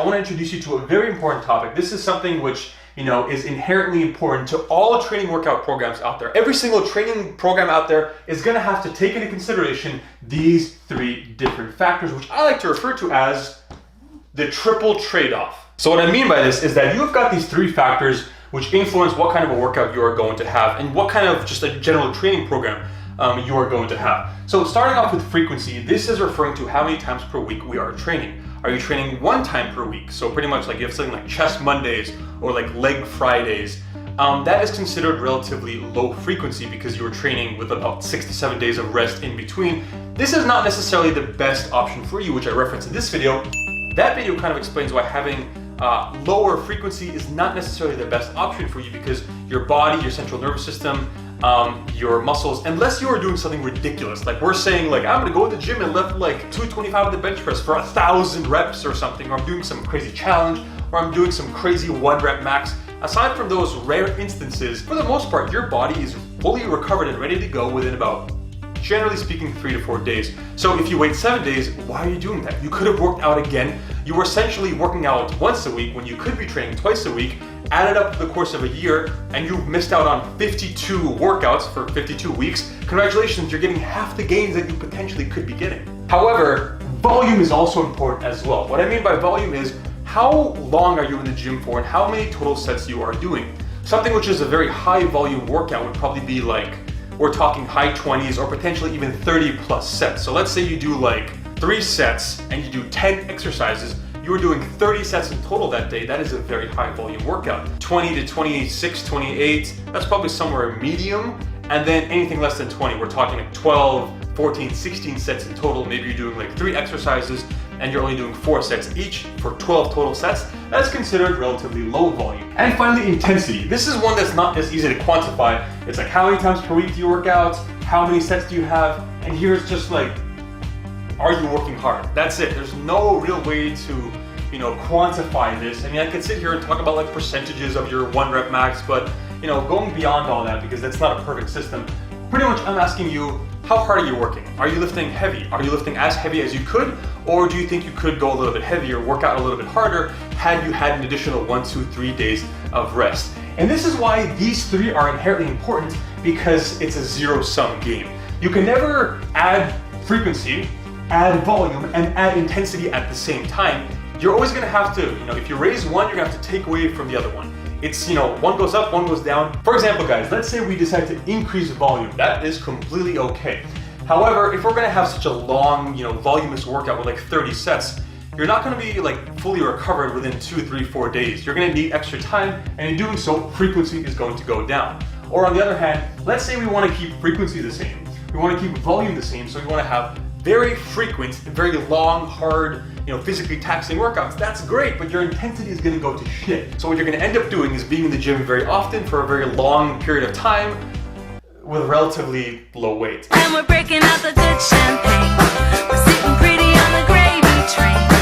I want to introduce you to a very important topic. This is something which, is inherently important to all training workout programs out there. Every single training program out there is going to have to take into consideration these three different factors, which I like to refer to as the triple trade-off. So what I mean by this is that you've got these three factors which influence what kind of a workout you are going to have and what kind of just a general training program you are going to have. So starting off with frequency, this is referring to how many times per week we are training. Are you training one time per week? So pretty much like you have something like chest Mondays or like leg Fridays. That is considered relatively low frequency because you are training with about 6 to 7 days of rest in between. This is not necessarily the best option for you, which I referenced in this video. That video kind of explains why having lower frequency is not necessarily the best option for you because your body, your central nervous system, your muscles, unless you are doing something ridiculous, like we're saying like I'm gonna go to the gym and lift like 225 with the bench press for 1,000 reps or something, or I'm doing some crazy challenge, or I'm doing some crazy 1 rep max. Aside from those rare instances, for the most part, your body is fully recovered and ready to go within about, generally speaking, 3 to 4 days. So if you wait 7 days, why are you doing that? You could have worked out again. You were essentially working out once a week when you could be training twice a week, added up to the course of a year, and you've missed out on 52 workouts for 52 weeks. Congratulations, you're getting half the gains that you potentially could be getting. However, volume is also important as well. What I mean by volume is how long are you in the gym for and how many total sets you are doing. Something which is a very high volume workout would probably be like, we're talking high 20s or potentially even 30 plus sets. So let's say you do like 3 sets and you do 10 exercises. You are doing 30 sets in total that day. That is a very high volume workout. 20 to 26, 28, that's probably somewhere medium. And then anything less than 20, we're talking like 12, 14, 16 sets in total. Maybe you're doing like 3 exercises and you're only doing 4 sets each for 12 total sets. That's considered relatively low volume. And finally, intensity. This is one that's not as easy to quantify. It's like how many times per week do you work out? How many sets do you have? And here it's just like, are you working hard? That's it. There's no real way to, quantify this. I mean, I could sit here and talk about like percentages of your 1 rep max, but going beyond all that, because that's not a perfect system. Pretty much I'm asking you, how hard are you working? Are you lifting heavy? Are you lifting as heavy as you could? Or do you think you could go a little bit heavier, work out a little bit harder, had you had an additional 1, 2, 3 days of rest? And this is why these 3 are inherently important, because it's a zero-sum game. You can never add frequency, add volume, and add intensity at the same time. You're always gonna have to, if you raise one, you're gonna have to take away from the other one. It's, one goes up, one goes down. For example, guys, let's say we decide to increase volume. That is completely okay. However, if we're gonna have such a long, voluminous workout with like 30 sets, you're not gonna be like fully recovered within 2, 3, 4 days. You're gonna need extra time, and in doing so, frequency is going to go down. Or on the other hand, let's say we wanna keep frequency the same. We wanna keep volume the same, so we wanna have very frequent, very long, hard, physically taxing workouts. That's great, but your intensity is gonna go to shit. So what you're gonna end up doing is being in the gym very often for a very long period of time with relatively low weight. And we're breaking out the good champagne. We're sitting pretty on the gravy train.